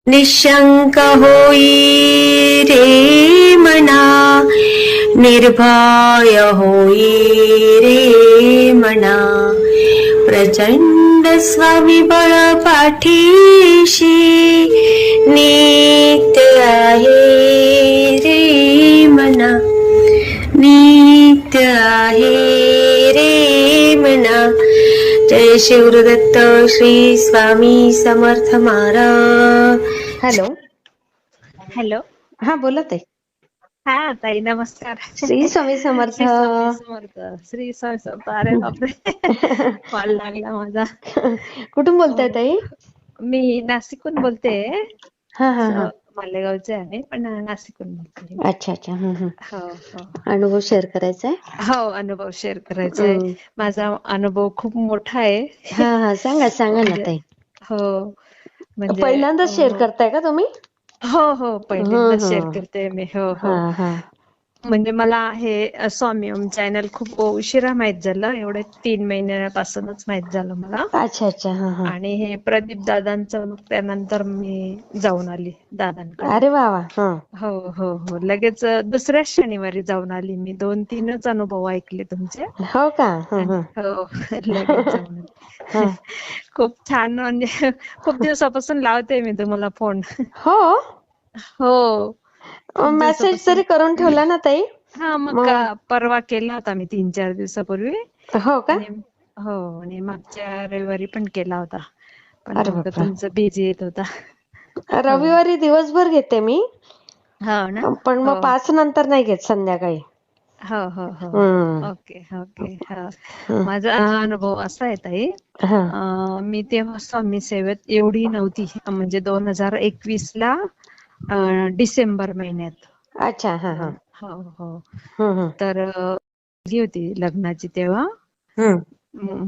निशंक होई रे मना, निर्भय होई रे मना, प्रचंड स्वविबळ पाठीशी नित्य आहे रे मना, नित्य आहे रे मना. जय शिवदत्त श्री स्वामी समर्थ महाराज. हॅलो. हॅलो. हा बोला ताई. हा ताई नमस्कार. श्री स्वामी समर्थ. श्री स्वामी समर्थ. श्री स्वामी समर्थ. अरे बापरे, कॉल लागला माझा. कुठून बोलताय ताई? मी नाशिकहून बोलते. हा हा हा. मालेगावचे आहे पण नाशिकहून बोलते. अच्छा अच्छा. हो हो. अनुभव शेअर करायचा आहे. हो, अनुभव शेअर करायचा आहे. माझा अनुभव खूप मोठा आहे. हा हा, सांगा सांगा ना म्हणजे ताई. हो म्हणजे पहिल्यांदाच शेअर करताय का तुम्ही? हो हो, पहिल्यांदा शेअर करते मी. हो हा हो. हा. म्हणजे मला हे स्वामी ओम चॅनल खूप उशिरा माहित झालं. एवढे 3 महिन्यापासूनच माहित झालं मला. अच्छा अच्छा. हा हा. आणि हे प्रदीप दादांचं मग त्यानंतर मी जाऊन आली दादांकडे. अरे वा वा. हा. हो हो हो, लगेच दुसऱ्याच शनिवारी जाऊन आली मी. 2-3च अनुभव ऐकले तुमचे. हो का. आणि हो लगेच जाऊन आली. खूप छान. म्हणजे खूप दिवसापासून लावते मी तुम्हाला फोन. हो. हो, खूप मेसेज दिवसापासून. तरी करून ठेवला ना ताई. हा, मग परवा केला होता मी 3-4 दिवसापूर्वी. हो का. आणि हो, आणि मागच्या रविवारी पण केला होता. पण अरे मग बापरे. तुमचं बिझी येत होता. हो रविवारी दिवसभर घेते मी. हो ना. पण हो मग 5 नंतर नाही घेत, संध्याकाळी. हो हो हो. हम्म. Okay okay. हा, हम्म. माझा अनुभव असा आहे ताई. हा. मी तेव्हा स्वामी सेवेत एवढी नव्हती. म्हणजे 2021ला डिसेंबर महिन्यात. अच्छा. हा हा. हो हो. हम्म तर मुलगी होती लग्नाची तेव्हा. हम्म.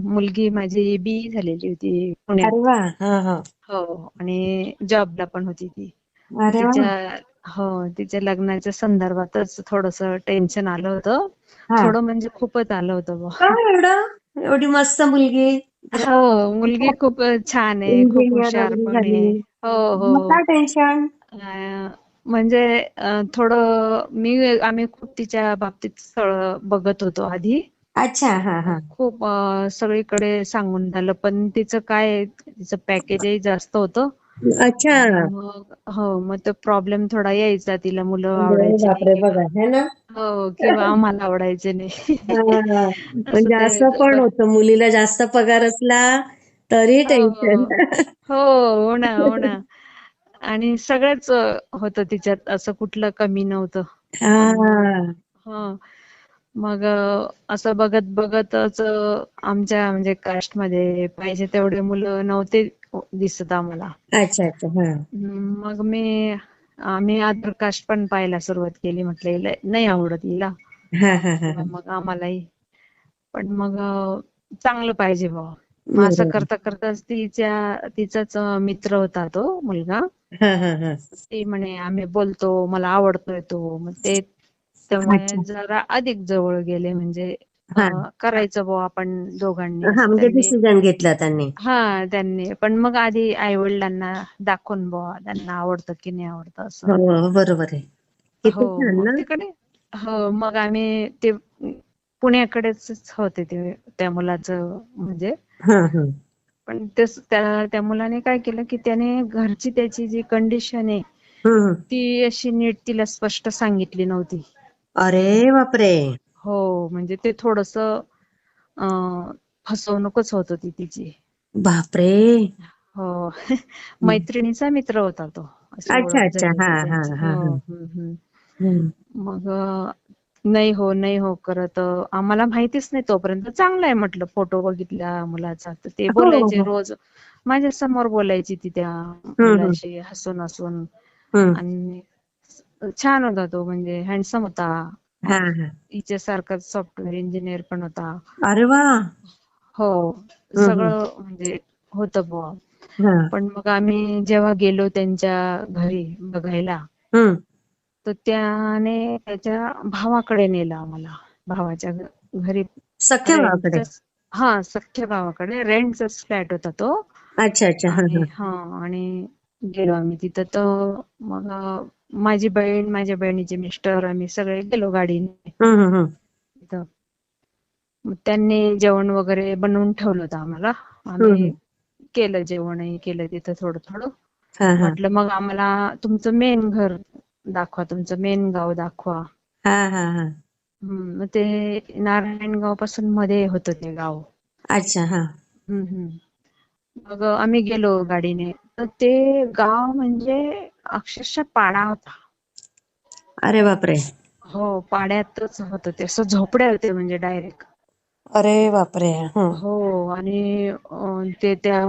मुलगी माझी BE झालेली होती अरे पुण्यात. वा. हा हा. हो, आणि जॉबला पण होती ती. अरे वा. तिच्या लग्नाच्या संदर्भातच थोडस टेन्शन आलं होतं. हा. थोडं म्हणजे खूपच आलं होतं का बुवा. एवढं? एवढी मस्त मुलगी. हो, मुलगी खूप छान आहे, खूप इंजिनियर हुशार वगैरे पण झाली. आहे. हो हो. मग काय टेन्शन? म्हणजे थोडं आम्ही खूप तिच्या बाबतीत स्थळ बघत होतो आधी. अच्छा. हा हा. खूप सगळीकडे सांगून झालं, पण तिचं पॅकेजही जास्त होतं. अच्छा. आणि मग तो प्रॉब्लेम थोडा यायचा. तिला मुलं अरे आवडायची नाही बापरे, किंवा बघा है ना. किंवा आम्हाला आवडायचे नाही. हा. असं म्हणजे ते असं पण होतं, मुलीला जास्त पगार असला तरी हो हो टेन्शन. हो. हो ना हो ना. आणि सगळंच होतं तिच्यात, असं कुठलं कमी नव्हतं. पण मग हा. मग असं बघत बघतच आमच्या म्हणजे कास्टमध्ये पाहिजे तेवढे मुलं नव्हते दिसत आम्हाला. अच्छा अच्छा. हा. मग आम्ही अदर कास्ट पण पाहायला सुरुवात केली. म्हटलं हिला नाही आवडत हिला, हा हा हा किंवा हा. मग आम्हालाही. पण मग चांगलं पाहिजे बुवा. मग असं बरोबर. करता करताच तिचाच मित्र होता तो मुलगा. हा हा हा. ती म्हणे आम्ही बोलतो, मला आवडतोय तो. मग त्यामुळे अच्छा. जरा अधिक जवळ गेले. म्हणजे हा करायचं बुवा आपण दोघांनी, हा. असं म्हणजे त्यांनी. डिसिजन घेतला त्यांनी. त्यांनी पण मग आधी आई वडिलांना दाखवून बुवा त्यांना आवडतं की नाही आवडतं असं. हो बरोबर आहे. किती हो, छान मग ना. तिकडे. हो, मग आम्ही पुण्याकडेच होते त्या मुलाचं म्हणजे. हा हा. पण त्या मुलाने काय केलं की त्याने घरची त्याची जी कंडिशन आहे हम्म. ती अशी नीट तिला स्पष्ट सांगितली नव्हती. अरे बापरे. हो, म्हणजे ते थोडंसं फसवणूकच होत होती तिची. बापरे. हो. मैत्रिणीचा मित्र होता तो, अशी अच्छा ओळख अच्छा. झाली हा होती हा त्यांची. हा हो. हा. हम्म. मग नाही हो नाही हो करत. आम्हाला माहितीच नाही तोपर्यंत. चांगला आहे म्हटलं, फोटो बघितला मुलाचा तर ते हो हो बोलायचे हो. रोज. माझ्या समोर बोलायची ती त्या हम्म. मुलाशी हसून हसून. हम्म. आणि छान होता तो, म्हणजे हँडसम होता. हा हा. हिच्यासारखाच सॉफ्टवेअर इंजिनियर पण होता. अरे वा. हो, हम्म. सगळं म्हणजे होतं बुवा. हा. पण मग आम्ही जेव्हा गेलो त्यांच्या घरी बघायला, हम्म. तर त्याने त्याच्या भावाकडे नेलं आम्हाला. भावाच्या घरी सख्या भावाकडे. रेंटच. सख्ख्या भावाकडे रेंटचाच फ्लॅट होता तो. अच्छा अच्छा. हा आणि हा. आणि गेलो आम्ही तिथं. तर मग माझी बहीण, माझ्या बहिणीचे मिस्टर, आम्ही सगळे गेलो गाडीने हम्म. तिथं. मग त्यांनी जेवण वगैरे बनवून ठेवलं होतं आम्हाला. आम्ही हम्म. केलं, जेवणही केलं तिथं थोडं थोडं. हा हा म्हटलं मग आम्हाला तुमचं मेन घर दाखवा, तुमचं मेन गाव दाखवा. हा. मग ते नारायणगाव पासून मध्ये होतं ते गाव. अच्छा. हा. हम्म. मग आम्ही गेलो गाडीने. तर ते गाव म्हणजे अक्षरशः पाडा होता. अरे बापरे. हो, पाड्यातच होतं ते. असं झोपड्या होते म्हणजे डायरेक्ट. अरे बापरे. हं. हो. आणि ते त्या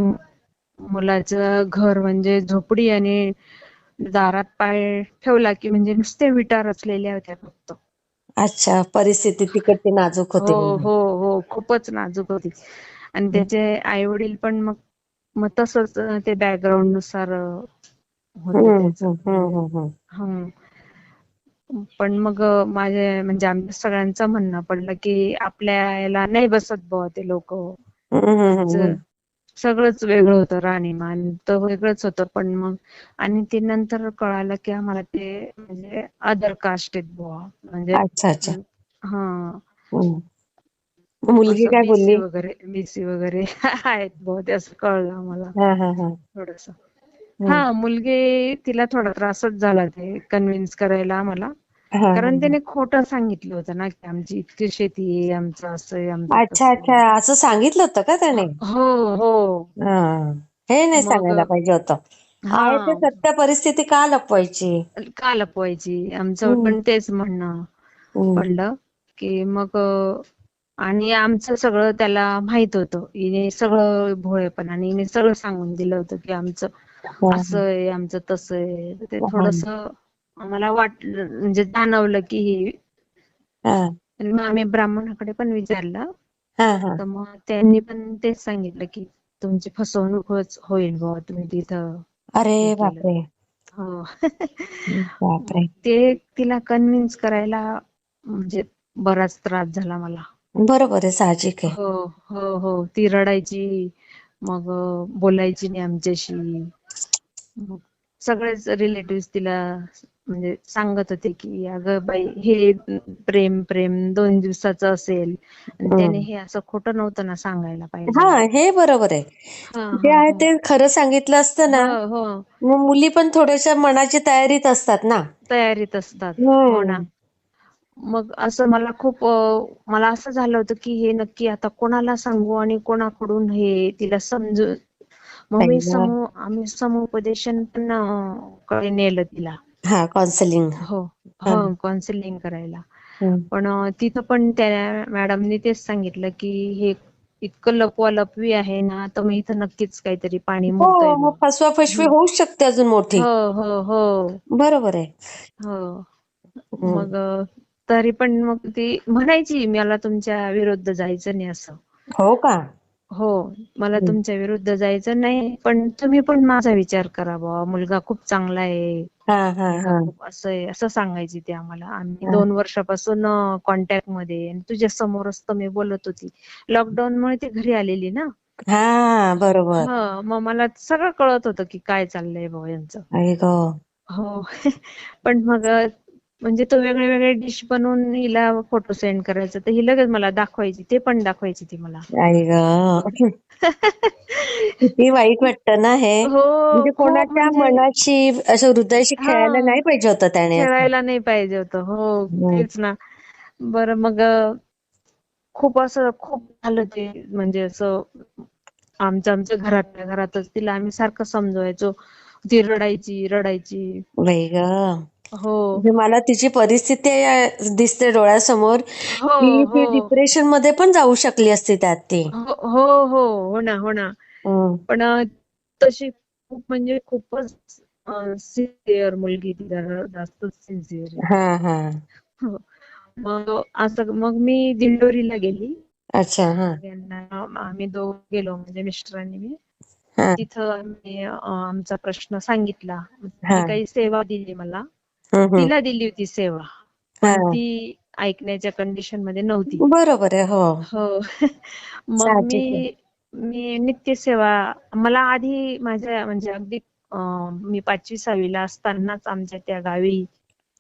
मुलाचं घर म्हणजे झोपडी, आणि दारात पाय ठेवला की म्हणजे नुसते विटा रचलेल्या होत्या फक्त. अच्छा, परिस्थिती तिकडची नाजूक हो होती म्हणजे. हो हो, खूपच नाजूक होती. आणि हं. त्याचे आई वडील पण मग मग तसंच ते बॅकग्राऊंड नुसार होतं हम्म त्याचं हम्म म्हणजे. हम्म हं. पण मग माझे म्हणजे आमच्या सगळ्यांचं म्हणणं पडलं की आपल्या याला नाही बसत बुवा ते लोक. त्यांचं हम्म. सगळंच वेगळं होतं, राहणीमान तर वेगळंच होतं. पण मग आणि ते नंतर कळालं की आम्हाला ते म्हणजे अदर कास्ट आहेत बुवा म्हणजे. अच्छा अच्छा. हा, हम्म. मुलगी असं काय बीसी बोलली? वगैरे, बीसी वगैरे आहेत बुवा ते, असं कळलं आम्हाला हा. थोडस. हा, हम्म. मुलगी तिला थोडा त्रासच झाला ते कन्व्हिन्स करायला आम्हाला. कारण हा. त्याने खोटं सांगितलं होतं ना की आमची इतकी शेती आहे, आमचं असं आहे, आमचं अच्छा तसं अच्छा, आहे. असं सांगितलं होतं का त्याने? हो हो. हा. हे नाही मग सांगायला पाहिजे होतं. हा, आहे ते सत्य परिस्थिती का लपवायची? का लपवायची, आमचं हम्म पण तेच म्हणणं हम्म. पडलं. की मग आणि आमचं सगळं त्याला माहित होतं. हिने सगळं भोळेपणाने हिने सगळं सांगून दिलं होतं की आमचं हा असं आहे, आमचं तसं आहे. तर ते हा थोडस आम्हाला वाटलं म्हणजे जाणवलं की हा आणि मग आम्ही ब्राह्मणाकडे पण विचारलं. हा. तर मग त्यांनी पण तेच सांगितलं की तुमची फसवणूकच होईल बुवा, तुम्ही तिथं अरे हे केलं. बापरे. हो. मग बापरे. ते तिला कन्व्हिन्स करायला म्हणजे बराच त्रास झाला मला. बरोबर आहे, साहजिक आहे. हो हो हो, ती रडायची. मग बोलायची नाही आमच्याशी. मग सगळेच रिलेटिव्ह तिला म्हणजे सांगत होते की अगं बाई, हे प्रेम प्रेम 2 दिवसाचं असेल आणि त्याने हम्म. हे असं खोटं नव्हतं ना सांगायला हा, पाहिजे. हे बरोबर आहे. हा जे हा आहे हा. ते खरं सांगितलं असतं ना, हो हो, मग मुली पण थोड्याशा मनाची तयारीत असतात ना. तयारीत असतात. हो ना. हम्म. मग असं मला खूप मला असं झालं होतं की हे नक्की आता कोणाला सांगू आणि कोणाकडून हे तिला समजू. मग पहिलं. आम्ही समुपदेशन पण कडे नेलं तिला. हा, काउन्सिलिंग. हो हा. हो, काउन्सिलिंग करायला. हम्म. पण तिथं पण त्या मॅडमनी तेच सांगितलं की हे इतकं लपवालपवी आहे ना, तर मग इथं नक्कीच काहीतरी पाणी हो, मुरतंय मग बुवा. फसवाफसवी हं. होऊच शकते अजून मोठी. हो हो हो बरोबर आहे. हो. हम्म. मग तरी पण मग ती म्हणायची मला तुमच्या विरुद्ध जायचं नाही असं. हो का? हो, मला हम्म. तुमच्या विरुद्ध जायचं नाही, पण तुम्ही पण माझा विचार करा बुवा. मुलगा खूप चांगला आहे. मुलगा हा. खूप असं आहे, असं सांगायची ती आम्हाला. आम्ही हा 2 वर्षापासून कॉन्टॅक्ट मध्ये आहे. आणि तुझ्या समोरच तर मी बोलत होती. लॉकडाऊन मुळे ती घरी आलेली ना. हा, बरोबर. हा, मग मला सगळं कळत होतं की काय चाललंय बुवा यांचं. आई गं. हो. पण मग म्हणजे तो वेगळे वेगळे डिश बनवून हिला फोटो सेंड करायचा, तर ही लगेच मला दाखवायची. ते पण दाखवायची ती मला. आई गं. किती वाईट वाटतं ना हे. हो, म्हणजे खूप कोणाच्या म्हणजे मनाशी, असं हृदयाशी हा, खेळायला नाही पाहिजे होतं त्याने असं. खेळायला नाही पाहिजे होतं. हो, हम्म. तेच ना. बरं मग खूप असं खूप झालं ते म्हणजे असं आमच्या घरातल्या घरातच तिला आम्ही सारखं समजवायचो. ती रडायची रडायची. बाई गं. हो म्हणजे मला तिची परिस्थिती दिसते डोळ्यासमोर, हो की हो ती डिप्रेशन मध्ये पण जाऊ शकली असती त्यात ती. हो हो हो, हो ना हो ना. हम्म. पण तशी खूप म्हणजे खूपच सिन्सिअर मुलगी ती, जरा जास्तच सिन्सिअर आहे. हा. हो. मग असं मग मी दिंडोरीला गेली. अच्छा. हा सगळ्यांना आम्ही दोघं गेलो म्हणजे मिस्टर आणि मी. मग हा तिथं आम्ही आमचा प्रश्न सांगितला. हा. त्यांनी काही सेवा दिली मला. हम्म. तिला दिली होती सेवा, हा, पण ती ऐकण्याच्या कंडिशन मध्ये नव्हती. बरोबर आहे. हो, हो. मग साहजिक आहे. मी नित्यसेवा मला आधी माझ्या म्हणजे अगदी मी 5वी-6वीला असतानाच आमच्या त्या गावी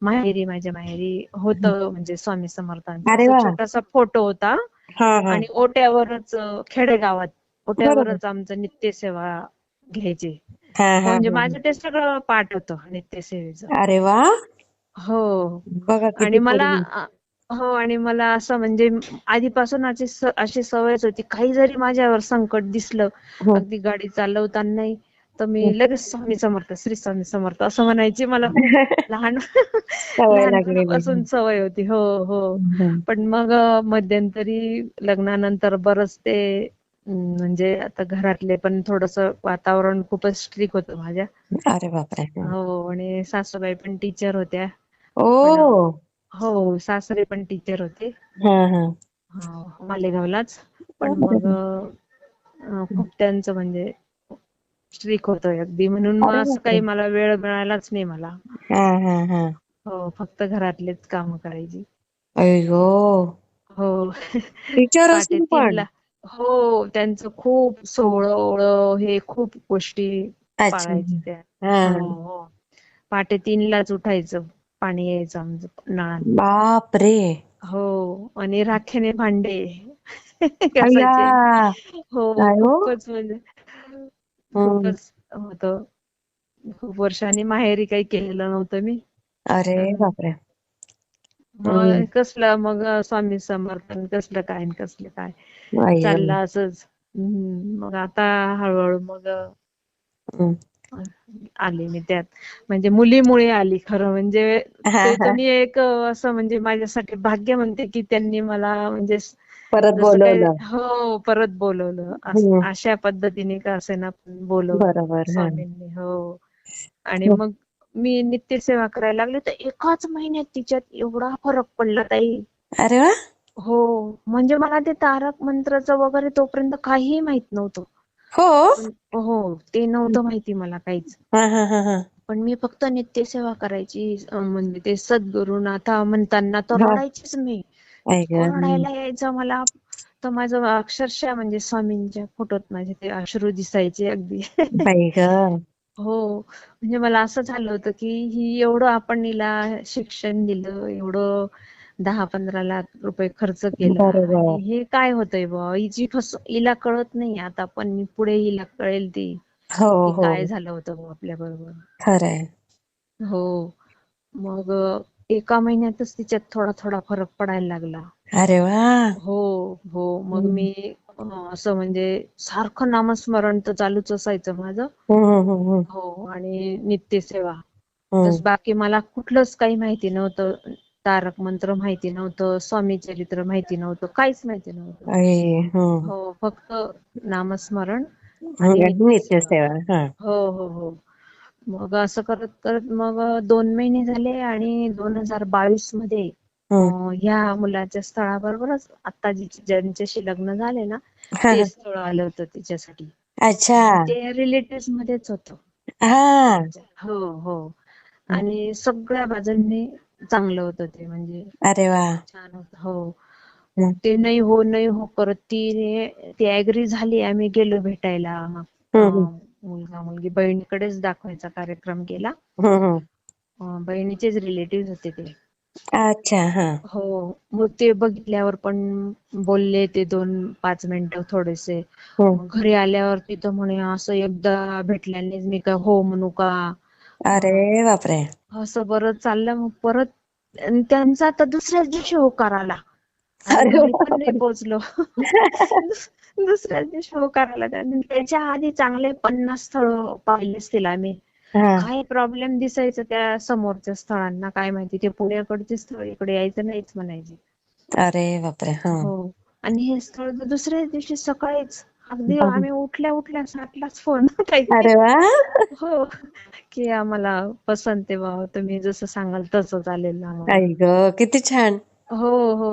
माझ्या माहेरी होतं म्हणजे स्वामी समर्थांचं अरे असं वा. छोटासा फोटो होता. हा हा. आणि ओट्यावरच खेडेगावात बरोबर. ओट्यावरच आमचं नित्यसेवा घ्यायचे. हा हा म्हणजे हा. माझं ते सगळं पाठ होतं नित्यसेवेचं. अरे वा. हो. बघा आणि किती मला पूर्वी. हो आणि मला असं म्हणजे आधीपासून अशी सवयच होती. काही जरी माझ्यावर संकट दिसलं, हं, अगदी गाडी चालवताना तर हं. मी लगेच स्वामी समर्थ, श्री स्वामी समर्थ असं म्हणायची. मला खूप लहान सवय लागलेली. लहानपणापासून सवय होती. हो, हो. हं. पण मग मध्यंतरी लग्नानंतर बरंच ते म्हणजे आता घरातले पण थोडंसं वातावरण खूपच स्ट्रिक्ट होतं माझ्या. अरे बापरे. हं. हो आणि सासूबाई पण टीचर होत्या. पण ओ. हो सासरे पण टीचर होते. हा हा. मालेगावलाच. पण मग खूप त्यांचं म्हणजे स्ट्रिक्ट होतं अगदी. म्हणून मग अरे असं काही बापरे. मला वेळ मिळालाच नाही मला. हा हा हा. हो फक्त घरातलेच काम करायची. आई गो. हो. टीचर पहाटे असून पण. 3ला. हो त्यांचं खूप सोहळं ओळं हे खूप गोष्टी अच्छा. पाळायचे त्या. हा हो, हा. हो. पहाटे 3लाच उठायचं. पाणी यायचं आमचं नळाला. बाप रे. हो आणि राखेने भांडे अय्या. घासायचे. हो काय हो. खूपच म्हणजे हं. खूपच होतं. खूप वर्षांनी माहेरी काही केलेलं नव्हतं मी. अरे अं, बापरे. हं. मग कसलं मग स्वामी समर्थन कसलं काय आणि कसलं काय अय्या. चाललं असंच. मग आता हळूहळू मग हं. आले मी त्यात. म्हणजे मुलीमुळे आली खरं म्हणजे. हा ते हा. त्यांनी एक असं म्हणजे माझ्यासाठी भाग्य म्हणते की त्यांनी मला म्हणजे परत जसं काही बोलवलं. हो परत बोलवलं. हं. अशा पद्धतीने का असेना पण बोलवलं बरोबर. हा. स्वामींनी. हो. आणि मग मी नित्यसेवा करायला लागले तर एकाच महिन्यात तिच्यात एवढा फरक पडला ताई. अरे वा. हो म्हणजे मला ते तारक मंत्राचं वगैरे तोपर्यंत काहीही माहित नव्हतं. हो. पण हो ते नव्हतं माहिती मला काहीच. हा हा हा हा. पण मी फक्त नित्यसेवा करायची. म्हणजे ते सद्गुरुनाथा म्हणताना तर हा. रडायचीच मी. आई इतकं गं. रडायला यायचं मला. तर माझं अक्षरशः म्हणजे स्वामींच्या फोटोत माझे ते अश्रू दिसायचे अगदी. बाई गं. हो म्हणजे मला असं झालं होतं की ही एवढं आपण हिला शिक्षण दिलं, एवढं 10-15 लाख रुपये खर्च केला बरोबर. आणि हे काय होतंय बुवा हिला कळत नाही आता पण पुढे हिला कळेल ती हो की हो. काय झालं होतं बुवा आपल्या बरोबर. खरंय. हो मग एका महिन्यातच तिच्यात थोडा थोडा फरक पडायला लागला. अरे वा. हो हो मग हं. मी असं म्हणजे सारखं नामस्मरण तर चालूच असायचं माझं. हं हं हं हं. हो आणि नित्यसेवा. बस हं. बाकी मला कुठलंच काही माहिती नव्हतं. तारक मंत्र माहिती नव्हतं, स्वामी चरित्र माहिती नव्हतं, काहीच माहिती नव्हतं. आई. हं. हो फक्त नामस्मरण आणि हं. नित्यसेवा. नित्यसेवा. हां. हो हो हो. मग असं करत करत मग 2 महिने झाले आणि 2022 मध्ये हं. ह्या मुलाच्या स्थळाबरोबरच आता ज्यांच्याशी लग्न झाले ना हां, ते हां. स्थळ आलं होतं तिच्यासाठी. अच्छा. आणि ते रिलेटिव्ह मध्येच होतं हां. त्यांच्या. हो हो. आणि सगळ्या बाजूंनी चांगलं होतं ते म्हणजे अरे वाह! छान होतं. हो. मग हं. ते नाही हो नाही हो करत ती ऍग्री झाली. आम्ही गेलो भेटायला. मग हं, हं. मुलगा मुलगी बहिणीकडेच दाखवायचा कार्यक्रम केला. हं, हं. बहिणीचेच रिलेटिव्ह होते ते. अच्छा. हां. हो मग ते बघितल्यावर पण बोलले ते 2-5 मिनिटं थोडेसे. हं. मग घरी आल्यावर तिथं म्हणे असं एकदा भेटल्यानेच मी काय हो म्हणू का. अरे बापरे! असं बरं चाललं मग परत आणि त्यांचा तर दुसऱ्याच दिवशी होकार आला. आम्ही अरे घरी पण नाही बापरे! पोहोचलो. दुसऱ्याच दिवशी होकार आला त्याच्या आधी चांगले 50 स्थळ पाहिले असतील आम्ही. हां. काय प्रॉब्लेम दिसायचं त्या समोरच्या स्थळांना काय माहिती. ते पुण्याकडचे स्थळ इकडे यायचं नाहीच म्हणायचे. अरे बापरे! हं. हो आणि हे स्थळ तर दुसऱ्याच दिवशी सकाळीच अगदी बरं. आम्ही उठल्या उठल्या 7लाच फोन काही अरे वाह! हो की आम्हाला पसंत आहे बाबा तुम्ही जसं सांगाल तसं चालेल आम्हाला. आई गं! किती छान. हो हो.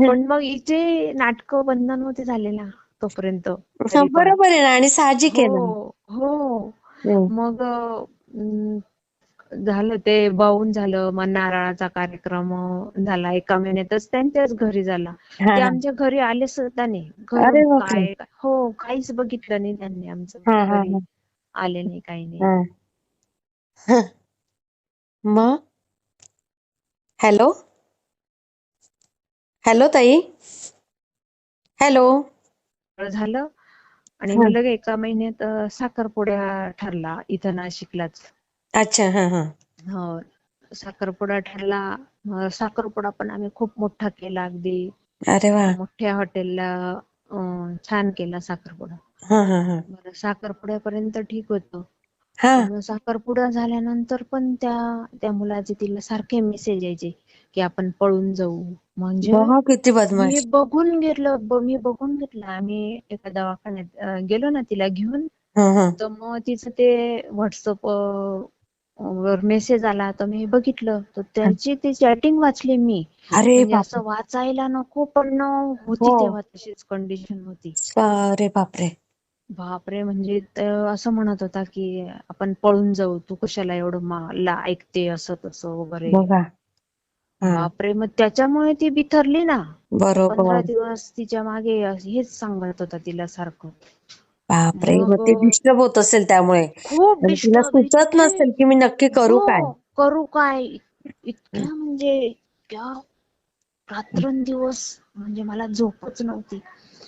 पण मग इथे नाटकं बंद नव्हते झाले ना तोपर्यंत हां, तरी पण. बरोबर आहे ना आणि साहजिक हो आहे ना. हो. हं. मग झालं ते बावून झालं. मग नारळाचा कार्यक्रम झाला. एका महिन्यातच त्यांच्याच घरी झाला. हां, ते हां. आमच्या घरी आले सुद्धा नाही. घरून अरे बापरे! काय हो काहीच बघितलं नाही त्यांनी आमचं हां, हां, घरी. हां. आले नाही काही नाही. हां. हं. मग हॅलो हॅलो ताई. हॅलो. झालं आणि मग हं. लगे एका महिन्यात साखरपुडा ठरला इथं नाशिकलाच. अच्छा. हा हा. हो, साखरपुडा ठरला. मग साखरपुडा पण आम्ही खूप मोठा केला अगदी. अरे वा. मोठ्या हॉटेलला छान केला साखरपुडा. हा हा हा. बरं, साखरपुड्यापर्यंत ठीक होतं. हा. पण मग साखरपुडा झाल्यानंतर पण त्या त्या मुलाचे तिला सारखे मेसेज यायचे की आपण पळून जाऊ. म्हणजे बघा किती बदमाश. मी बघून घेतलं. आम्ही एका दवाखान्यात गेलो ना तिला घेऊन. हं हं. तर मग तिचं ते व्हॉट्सअप वर मेसेज आला तर मी बघितलं. तर त्याची ती चॅटिंग वाचली मी. अरे म्हणजे बापरे. असं वाचायला नको पण होती हो. तेव्हा तशीच कंडिशन होती. अरे बापरे. बापरे, म्हणजे असं म्हणत होता की आपण पळून जाऊ, तू कशाला एवढं मला ऐकते असं तसं वगैरे. बघा. हा. बापरे, मग त्याच्यामुळे ती बिथरली ना. 15 बरोबर. दिवस तिच्या मागे हेच सांगत होता तिला सारखं. बापरे. मग मग ते डिस्टर्ब होत असेल त्यामुळे. खूप आणि तिला डिस्टर्ब सुचत इतके. नसेल की मी नक्की करू काय. हो, करू काय. इतक्या म्हणजे इतक्या रात्रंदिवस म्हणजे मला झोपच नव्हती.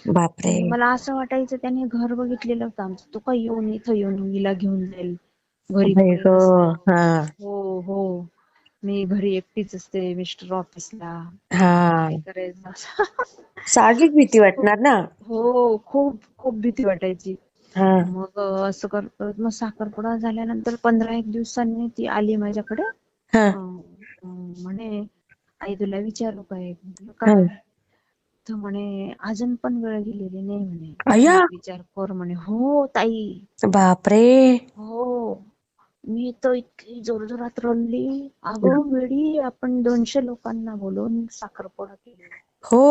बापरे. म्हणजे मला असं वाटायचं त्याने घर बघितलेलं होतं आमचं, तो काय इथं येऊन हिला घेऊन जाईल. घरी बाई कोणी ग. नसतं. हा. हो हो, मी घरी एकटीच असते, मिस्टर ऑफिसला. हा. काय करायचं. साहजिक भीती असं खूप. वाटणार ना. हो, खूप खूप भीती वाटायची. हा. मग असं करत मग साखरपुडा झाल्यानंतर 15 एक दिवसांनी ती आली माझ्याकडे. हा. म्हणे आई तुला विचारू काय. म्हटलं हा. काय. तर म्हणे अजून पण वेळ गेलेली नाही म्हणे, अय्या. एक विचार कर म्हणे. हो ताई. बापरे. हो, मी तर इतकी जोरजोरात रडली. अगं वेडी, आपण 200 लोकांना बोलवून साखरपुडा केलेला. हो.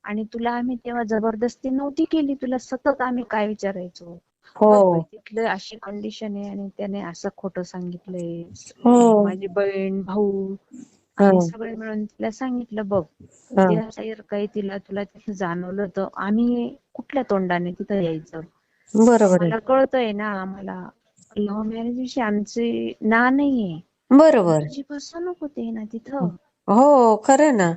आणि तुला आम्ही तेव्हा जबरदस्ती नव्हती केली, तुला सतत आम्ही काय विचारायचो. हो. बघ बाई, तिथलं अशी कंडिशन आहे आणि त्याने असं खोटं सांगितलंय. हो. माझी बहीण, भाऊ हा. आम्ही सगळे मिळून तिला सांगितलं, बघ हा. उद्या जर काही तुला तिथं जाणवलं तर आम्ही कुठल्या तोंडाने तिथं यायचं. बरोबर आहे. आम्हाला कळतंय ना, आम्हाला लव्ह मॅरेज विषयी आमची ना नाहीये. पण बरोबर. तुझी फसवणूक होते ना तिथं. हो, खरं ना.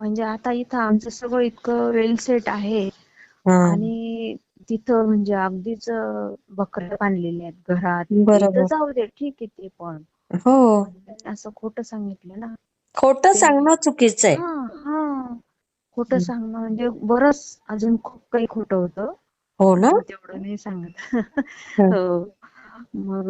म्हणजे आता इथं आमचं सगळं इतकं वेल सेट आहे हा. आणि तिथं म्हणजे अगदीच बकऱ्या बांधलेल्या आहेत घरात. ते तर बरोबर. जाऊ दे, ठीक आहे ते पण. हो. पण असं खोटं सांगितलं ना खोटं ते. सांगणं चुकीचं आहे. हा हा, खोटं सांगणं म्हणजे बरंच अजून खूप काही खोटं होतं. हो ना. मी तेवढं नाही सांगत. हं. हो. मग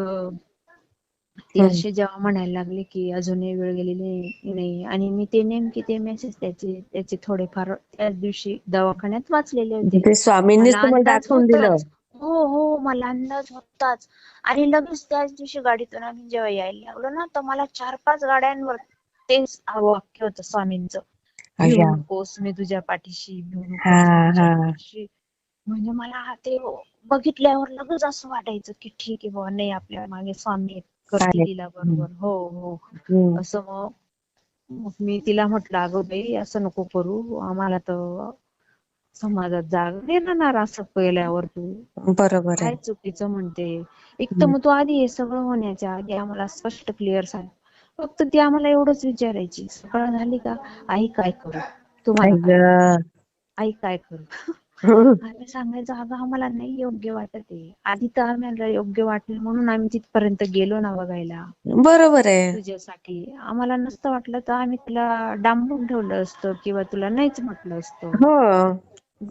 ती हं. अशी जेव्हा म्हणायला लागली की अजूनही वेळ गेलेली नाही, आणि मी ते नेमके ते मेसेज त्याचे थोडेफार त्याच दिवशी दवाखान्यात वाचलेले होते. ते स्वामींनीच मला तुम्हाला अंदाज दाखवून दिलं. होताच. हो हो, मला अंदाज होताच. आणि लगेच त्याच दिवशी गाडीतून आम्ही जेव्हा यायला लागलो ना, तर मला 4-5 गाड्यांवर तेच वाक्य होतं स्वामींचं. भिवू अय्या. नकोस, मी तुझ्या पाठीशी. भिवू हा नकोस, मी तुझ्या हा. पाठीशी. म्हणजे मला ते बघितल्यावर लगेच असं वाटायचं की ठीक आहे बुवा, नाही आपल्या मागे स्वामी आहेत, करतील चालेल. हिला हं. बरोबर. हो हो. हं. असं मग मग मी तिला म्हटलं, अगं बाई असं नको करू, आम्हाला तर समाजात जागा नाही राहणार असं केल्यावर. तू बरोबर आहे. काय चुकीचं म्हणते. एक तर हं. मग तू आधी हे सगळं होण्याच्या आधी आम्हाला स्पष्ट क्लिअर सांग. फक्त ती आम्हाला एवढंच विचारायची, सकाळ झाली का आई काय करू, तुम्हाला आई काय वाटतं, गं. आई काय करू. हं. आम्ही सांगायचो, अगं आम्हाला नाही योग्य वाटत आहे. आधी तर आम्हाला योग्य वाटेल म्हणून आम्ही तिथपर्यंत गेलो ना बघायला बरोबर आहे. तुझ्यासाठी. आम्हाला नसतं वाटलं तर आम्ही तुला डांबून ठेवलं असतं किंवा तुला नाहीच म्हटलं असतं. हो.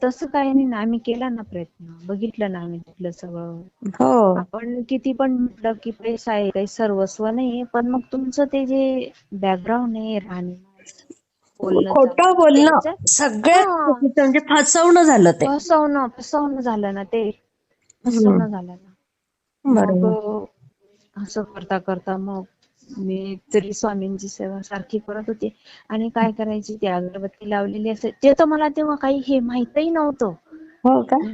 तसं काही नाही ना, आम्ही केला ना प्रयत्न, बघितलं ना आम्ही तिथलं सगळं. हो. आपण किती पण म्हटलं की पैसा आहे काही सर्वस्व नाही, पण मग तुमचं ते जे बॅकग्राऊंड आहे, राहणीमान, बोलणं खोटं चालणं बोलणं त्यांचं. सगळ्यात हा, चुकीचं म्हणजे फसवणं झालं ते. फसवणं झालं ना ते. हं. फसवणं झालं ना. मग बरोबर. असं करता करता मग मी तरी स्वामींची सेवा सारखी करत होते. आणि काय करायची, ती अगरबत्ती लावलेली असे, ते तर मला तेव्हा काही हे माहितही नव्हतं. हो का? मी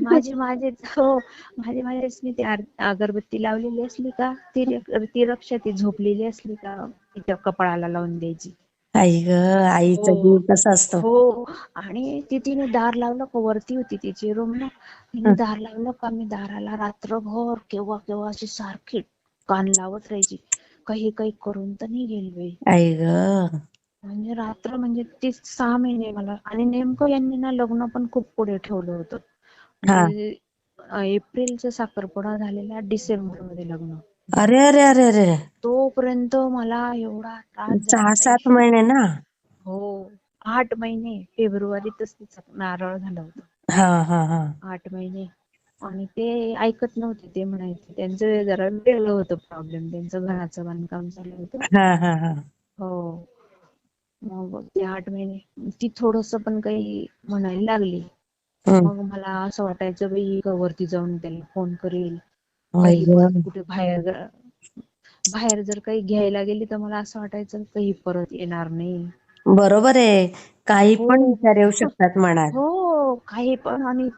माझेच मी ती अगरबत्ती लावलेली असली का, ती रक्षा ती झोपलेली असली का तिच्या कपाळाला लावून द्यायची. आई गं, आईचा हो जीव कसा असतो. हो. आणि तिने दार लावलं का, वरती होती तिची रूम ना, तिने हं. दार लावलं का मी दाराला रात्रभर केव्हा केव्हा अशी सारखी कान लावत राहायची. काही काही करून तर नाही गेली बाई. आई ग. म्हणजे रात्र म्हणजे ते 6 महिने मला, आणि नेमकं यांनी ना लग्न पण खूप पुढे ठेवलं होतं. हा. म्हणजे एप्रिलचा साखरपुडा झालेला, डिसेंबर मध्ये लग्न. अरे अरे अरे अरे. तोपर्यंत मला एवढा त्रास झाला सहा ताई. सात महिने ना. हो, 8 महिने. फेब्रुवारीतच तिचा नारळ झाला होता. हा हा हा. 8 महिने. आणि ते ऐकत नव्हते. ते म्हणायचे त्यांचं जरा वेगळं होतं प्रॉब्लेम. त्यांचं घराचं बांधकाम चालू होतं. हा हा हा. हो. मग ते 8 महिने ती थोडस पण काही म्हणायला लागली, हम्म. मग मला असं वाटायचं बाई का वरती जाऊन त्याला फोन करेल. आई काही परत ग. कुठे बाहेर जर काही घ्यायला गेली तर मला असं वाटायचं काही परत येणार नाही. बरोबर आहे. काही हो. पण विचार येऊ शकतात मनात. हो, काही पण. आणि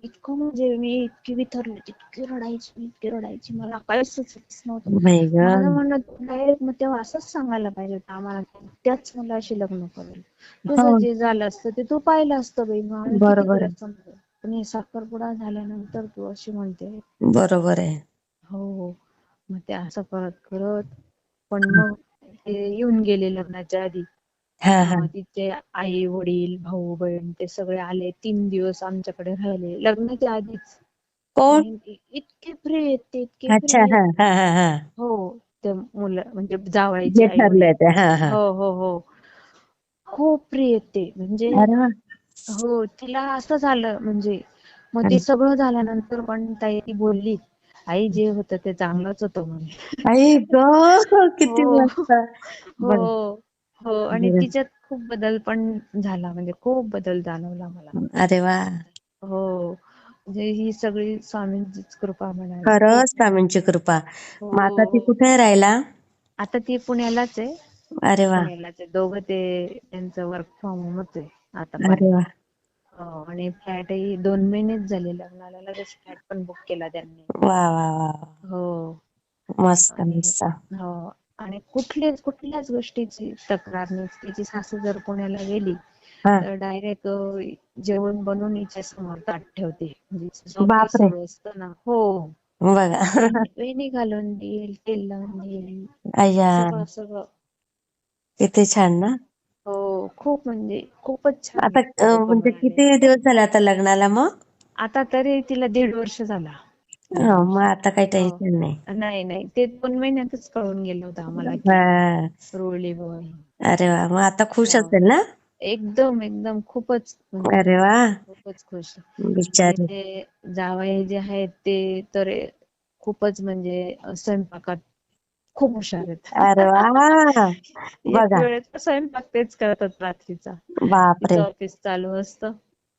इतकं म्हणजे मी इतकी बिथरले, इतकी रडायची, मला काहीच सुचतच नव्हतं. बाई ग. माझं म्हणणं डायरेक्ट मग तेव्हा असंच सांगायला पाहिजे होतं आम्हाला, त्याच मुलाशी लग्न करेल. हो. तुझं जे झालं असतं ते तू पाहिलं असतं बाई, मग आम्ही किती बरोबर तुला आहे. समजलं. पण हे साखरपुडा झाल्यानंतर तू अशी म्हणते. बरोबर आहे. हो. मग ते असं करत करत, पण मग ते येऊन गेले लग्नाच्या आधी. हा हा. तिचे आई वडील भाऊ बहीण ते सगळे आले, 3 दिवस आमच्याकडे राहिले लग्नाच्या आधीच. कोण? आणि इतके फ्री आहेत ते, इतके फ्री अच्छा. आहेत. हा हा हा हा. हो, ते मुलं म्हणजे जावयाचे जे आई वडील. ठरलंय ते. हा हा. हो हो हो, खूप फ्री आहेत ते. म्हणजे अरे वा. हो, तिला असं झालं म्हणजे, मग ते सगळं झाल्यानंतर पण ताई ती बोलली, आई जे होतं ते चांगलंच होतं म्हणे. आई ग. किती हो मस्त. हो बर. हो. आणि बर. तिच्यात खूप बदल पण झाला, म्हणजे खूप बदल जाणवला मला. अरे वा. हो, म्हणजे ही सगळी स्वामींचीच कृपा म्हणावी. खूप. खरंच स्वामींची कृपा. हो मग आता ती हो. कुठे राहिला? आता ती पुण्यालाच आहे. अरे वा. पुण्यालाच आहे दोघं. ते त्यांचं वर्क फ्रॉम होमच आहे आता पण. अरे वा. हो, आणि फ्लॅटही 2 महिनेच झाले लग्नाला, लगेच फ्लॅट पण बुक केला त्यांनी. वा वा वा. हो. मस्त आणि मस्त. हो, आणि कुठल्याच गोष्टीची तक्रार नाही. तिची सासू जर पुण्याला गेली हा. तर डायरेक्ट जेवण बनवून हिच्या समोर ताट ठेवते. म्हणजे तिचं ऑफिस बापरे. सुरू असतं ना. हो. बघा. वेणी घालून देईल, तेल लावून देईल, अय्या. सगळं सगळं. किती छान ना. हो, खूप म्हणजे खूपच छान आता लोक म्हणजे मिळाले. किती दिवस झाले आता लग्नाला मग? आता तरी तिला 1.5 वर्ष झाला. दीड मग वर्ष आता काही हो. टेन्शन नाही. नाही नाही, ते 2 महिन्यातच कळून गेलं होतं आम्हाला की हा. रुळली बुवा ही. अरे वा. मग आता खुश हो, असेल ना? एकदम एकदम खूपच म्हणजे अरे वा. खूपच खुश. आणि बिचारी. ते जावई जे आहेत ते तर खूपच म्हणजे स्वयंपाकात खूप हुशार आहेत. अरे वा. एक बघा. वेळेचा स्वयंपाक तेच करतात रात्रीचा. बापरे. तिचं ऑफिस चालू असतं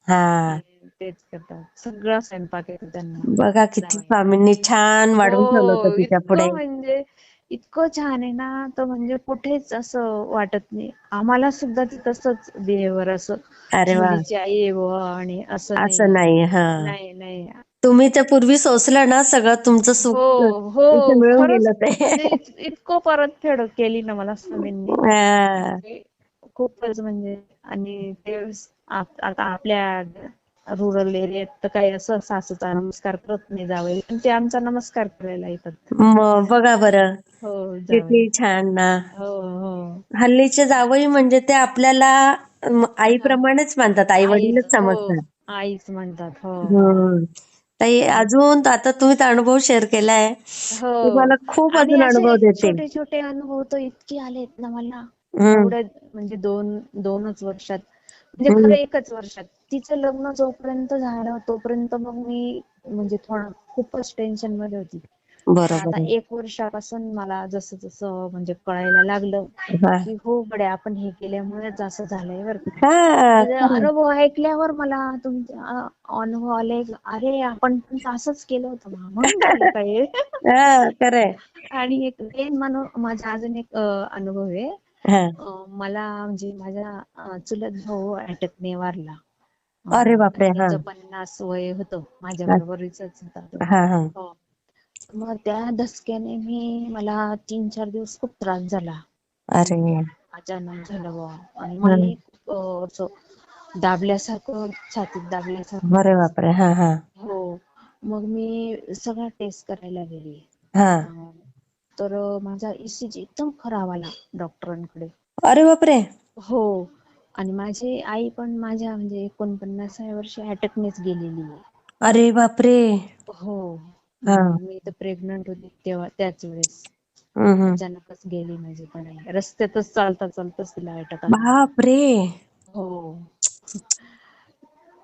हा. आणि तेच करतात. सगळा स्वयंपाक येतो त्यांना बघा किती जावयाला. स्वामींनी छान वाढवून ठेवलं होतं हो, तिच्या पुढे. इतकं म्हणजे इतकं छान आहे ना, तर म्हणजे कुठेच असं वाटत नाही. आम्हाला सुद्धा ते तसंच बिहेवियर, असं अरे वा. मुलीची आई आहे बुवा आणि असं असं नाही. नाही. हा. नाही नाही. तुम्ही त्या पूर्वी सोसलं ना सगळं तुमचं सुख हो इथे हो, मिळून खरंच. गेलं ते. म्हणजे इतकं परतफेड केली ना मला स्वामींनी. हा. म्हणजे खूपच म्हणजे. आणि ते आता आपल्या रुरल एरियात तर काही असं सासूचा नमस्कार करत नाही जावई, पण ते आमचा नमस्कार करायला येतात. मग बघा बरं. हो, जावई. किती छान ना. हो हो. हल्लीचे जावई म्हणजे ते आपल्याला हा. आईप्रमाणेच मानतात. आई आईच, वडीलच हो, समजतात. आईच म्हणतात. हो हो. हम्म. ताई आणि अजून आता तुम्ही तर अनुभव शेअर केलाय. हो, तुम्हाला खूप आणि अजून असे अनुभव देतील. छोटे छोटे अनुभव तर इतके आलेत ना मला हम्म. एवढ्या म्हणजे दोनच वर्षात. म्हणजे खरं हम्म. 1च वर्षात. तिचं लग्न जोपर्यंत झालं तोपर्यंत मग मी म्हणजे खूपच टेन्शन मध्ये होती. पण आता बरोबर आहे. 1 वर्षापासून मला जसं जसं म्हणजे कळायला लागलं हा. की हो गड्या, आपण हे केल्यामुळेच असं झालंय बरं का. हा. म्हणजे खरं. अनुभव ऐकल्यावर मला तुमचे अनुभव आले. अरे, आपण पण तर असंच केलं होतं म्हणून झालं का हे. हा. खरंय. आणि एक मेन म्हणून माझा अजून एक अनुभव आहे. हा. मला म्हणजे माझा चुलत भाऊ अटॅकने वारला. अरे बापरे. हा. त्याचं 50 वय होतं. माझ्या बरोबरीचाच होता तो. हा हा. हो. मग त्या धसक्याने मला 3-4 दिवस खूप त्रास झाला. अरे. अचानक झालं बुवा. आणि हम्म. मलाही असं दाबल्यासारखं, छातीत दाबल्यासारखं. अरे बापरे. हा हा. हो. मग मी सगळा टेस्ट करायला गेली. हा. तर माझा ECG एकदम खराब आला डॉक्टरांकडे. अरे बापरे. हो. आणि माझी आई पण माझ्या म्हणजे 49व्या वर्षी अटॅकनेच गेलेली आहे. अरे बापरे. हो. हा. मी तर प्रेग्नंट होते तेव्हा त्याच वेळेस हम्म. अचानकच गेली माझी पण आई. रस्त्यातच चालता चालताच तिला अटॅक आला. बापरे. हो.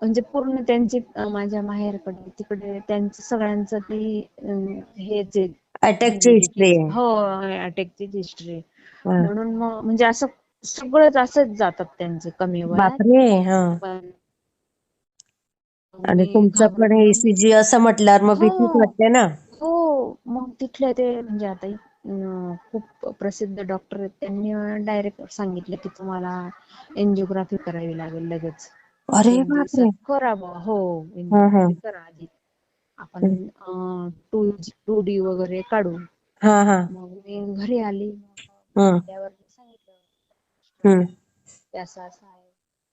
म्हणजे पूर्ण त्यांची माझ्या माहेरकडे तिकडे त्यांचं सगळ्यांचं ती हेच आहे अटॅकची हेरिडिटी. हिस्ट्री आहे. हो, अटॅकची हिस्ट्री. हा. म्हणून मग म्हणजे असं सगळंच असंच जातात त्यांचे कमी वयात. बापरे. हा. पण आणि मी तुमचं पण हे घाबरून ECG असं म्हटल्यावर मग भीतीच हो वाटते ना. हो. मग तिथले ते म्हणजे आता खूप प्रसिद्ध डॉक्टर आहेत, त्यांनी डायरेक्ट सांगितलं की तुम्हाला एंजिओग्राफी करावी लागेल लगेच अरे 1 दिवसात. बापरे. करा बुवा. हो, हा हा. एंजिओग्राफी करा आधी. आपण 2D वगैरे काढू. हा हा. मग मी घरी आली. मग हम्म. आल्यावर मी सांगितलं हम्म. की असं असं आहे.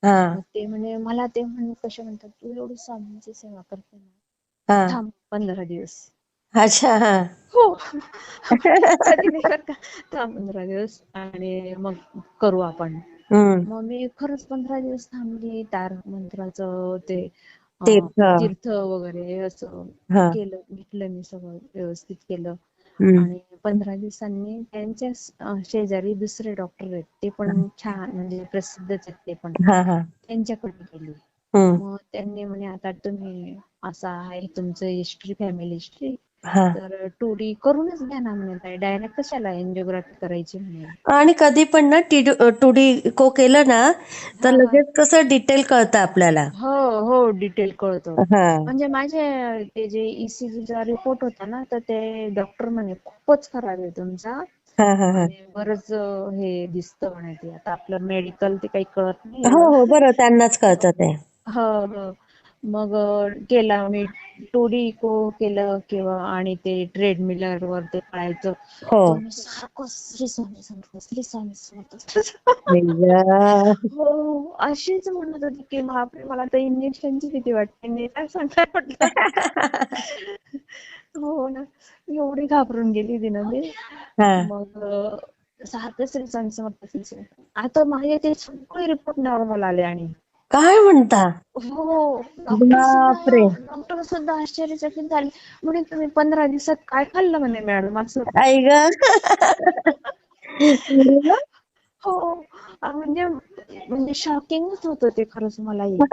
हा मग ते म्हणे मला ते म्हणे कसे म्हणतात, तू एवढी स्वामींची सेवा करते ना, हा. थांब 15 दिवस. अच्छा. हा. हो. कधी नाही बरं का. थांब 15 दिवस आणि मग करू आपण. हम्म. मग मी खरंच 15 दिवस थांबली. तारक मंत्राचं ते तीर्थ. तीर्थ वगैरे असं हा. केलं. घेतलं मी सगळं व्यवस्थित केलं. हम्म. आणि 15 दिवसांनी त्यांच्या शेजारी दुसरे डॉक्टर आहेत, ते पण छान म्हणजे प्रसिद्धच आहेत ते पण, हा हा. त्यांच्याकडे गेली. हम्म. मग त्यांनी म्हणे आता तुम्ही असं आहे तुमचं हिस्ट्री, फॅमिली हिस्ट्री, हा. तर 2D करूनच घ्या ना म्हणे, डायरेक्ट कशाला एंजिओग्राफी करायची म्हणे. आणि कधी पण ना 2D को केलं ना तर हा हा. लगेच कसं डिटेल कळतं आपल्याला. हो हो, डिटेल कळतं. हा. म्हणजे माझे ते जे ECGचा रिपोर्ट होता ना, तर ते डॉक्टर म्हणे खूपच खराब आहे तुमचा हा हा हा. आणि बरंच हे दिसतं म्हणे. ते आता आपलं मेडिकल ते काही कळत नाही हो एवढं. हो, बरं त्यांनाच कळतं ते. हो हो. मग केला मी 2D इको केलं किंवा आणि ते ट्रेडमिलर वर ते पळायचं. हो. तर मी सारखं श्री स्वामी समर्थ, श्री स्वामी समर्थ. अय्या. हो, अशीच म्हणत होती की बापरे मला तर इंजेक्शनची भीती वाटते. मी काय सांगणार म्हटलं. हो ना, एवढी घाबरून गेली होती ना मी. हा. मग सारखं श्री स्वामी समर्थ, श्री स्वामी. आता माझे ते सगळे रिपोर्ट नॉर्मल आले. आणि काय म्हणता. हो, बापरे. डॉक्टर सुद्धा आश्चर्यचकित झाले. म्हणे तुम्ही 15 दिवसात काय खाल्लं म्हणे मॅडम असं. आई ग. हो. म्हणजे म्हणजे शॉकिंगच होतं ते खरंच मलाही. हो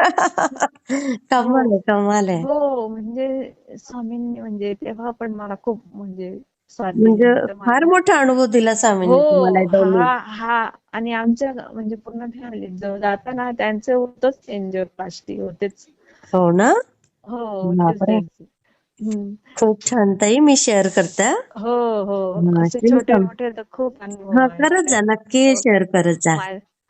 कमाल आहे, कमाल आहे. हो. म्हणजे स्वामींनी म्हणजे तेव्हा पण मला खूप म्हणजे साथ दिली म्हणजे नाही तर फार माझ्या. मोठा अनुभव दिला स्वामींनी तुम्हाला हो. दोन्ही. हा आणि आमच्या म्हणजे पूर्ण फॅमिलीत जो जाताना त्यांचं होतच एंजिओप्लास्टी होतेच. हो ना. हो, होतेच बापरे. त्यांची. हम्म. खूप छान ताई, मी शेअर करते. हो हो. हा, असे श्री छोटे स्वामी. मोठे तर खूप अनुभव हा, आहेत. करत जा, नक्की हो शेअर करत जा.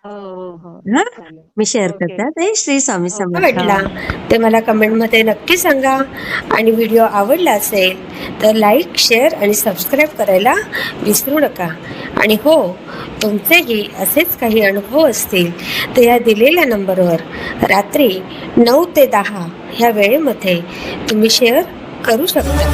हो हो हो. हा, चालेल. मी शेअर ओके. करते ताई. श्री स्वामी ओके. समर्थ. वाटला ते मला कमेंटमध्ये नक्की सांगा. आणि व्हिडिओ आवडला असेल तर लाईक, शेअर आणि सबस्क्राईब करायला विसरू नका. आणि हो, तुमचेही असेच काही अनुभव असतील तर या दिलेल्या नंबरवर रात्री 9 ते 10 ह्या वेळेमध्ये तुम्ही शेअर करू शकता.